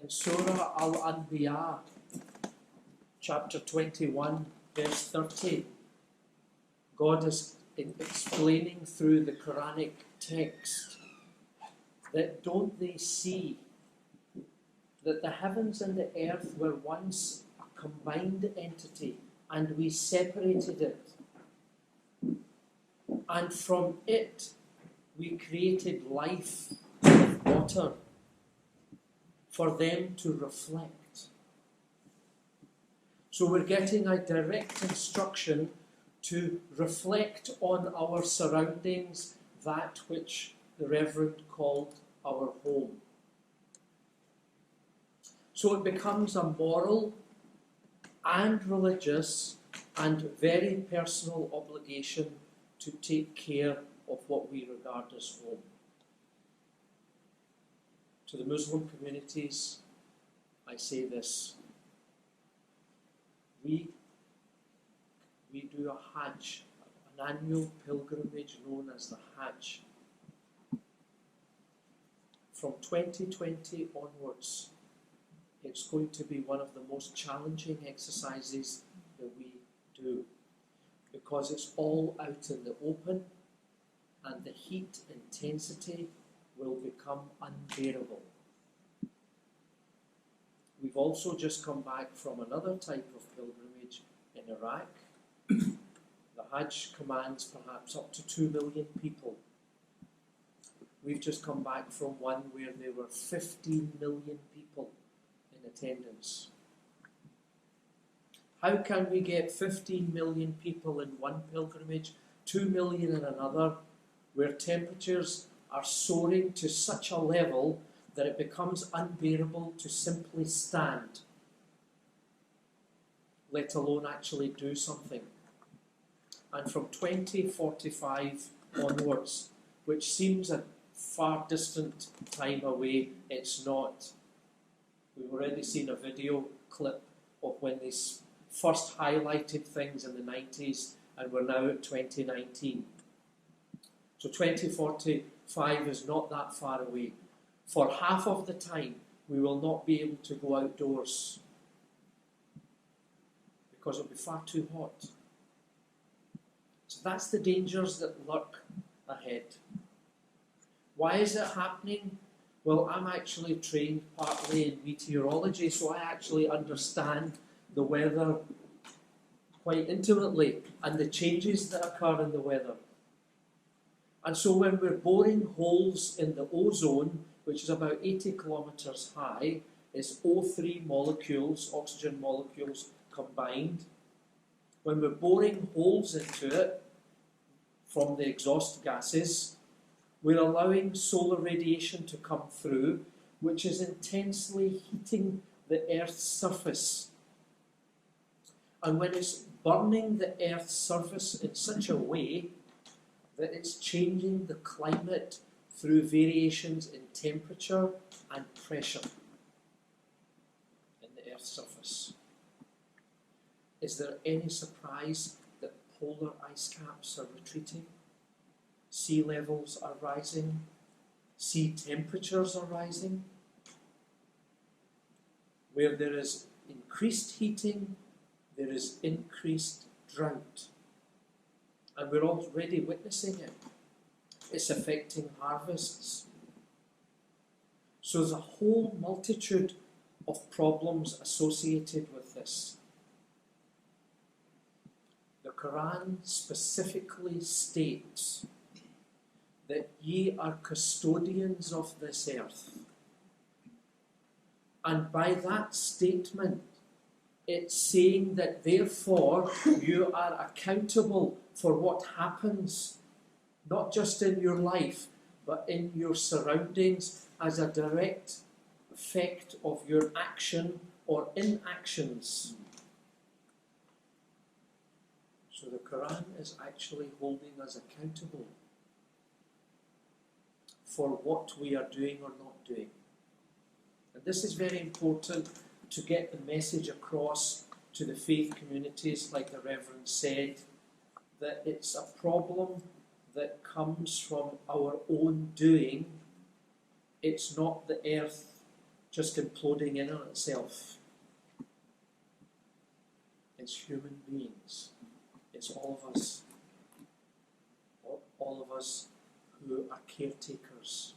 In Surah Al-Anbiya, chapter 21, verse 30, God is explaining through the Quranic text that don't they see that the heavens and the earth were once a combined entity and we separated it. And from it we created life with water for them to reflect. So we're getting a direct instruction to reflect on our surroundings, that which the Reverend called our home. So it becomes a moral and religious and very personal obligation to take care of what we regard as home. To the Muslim communities, I say this. We do a Hajj, an annual pilgrimage known as the Hajj. From 2020 onwards, it's going to be one of the most challenging exercises that we do, because it's all out in the open and the heat intensity will become unbearable. We've also just come back from another type of pilgrimage in Iraq. The Hajj commands perhaps up to 2 million people. We've just come back from one where there were 15 million people in attendance. How can we get 15 million people in one pilgrimage, 2 million in another, where temperatures are soaring to such a level that it becomes unbearable to simply stand, let alone actually do something? And from 2045 onwards, which seems a far distant time away, it's not. We've already seen a video clip of when they first highlighted things in the 90s, and we're now at 2019. So 2045 is not that far away. For half of the time, we will not be able to go outdoors because it'll be far too hot. So that's the dangers that lurk ahead. Why is it happening? Well, I'm actually trained partly in meteorology, so I actually understand the weather quite intimately and the changes that occur in the weather. And so when we're boring holes in the ozone, which is about 80 kilometres high, is O3 molecules, oxygen molecules combined. When we're boring holes into it from the exhaust gases, we're allowing solar radiation to come through, which is intensely heating the Earth's surface. And when it's burning the Earth's surface in such a way that it's changing the climate through variations in temperature and pressure in the Earth's surface. Is there any surprise that polar ice caps are retreating? Sea levels are rising? Sea temperatures are rising? Where there is increased heating, there is increased drought. And we're already witnessing it. It's affecting harvests. So there's a whole multitude of problems associated with this. The Quran specifically states that ye are custodians of this earth. And by that statement, it's saying that therefore you are accountable for what happens, not just in your life, but in your surroundings as a direct effect of your action or inactions. So the Quran is actually holding us accountable for what we are doing or not doing. And this is very important to get the message across to the faith communities, like the Reverend said, that it's a problem that comes from our own doing. It's not the earth just imploding in on itself. It's human beings. It's all of us. All of us who are caretakers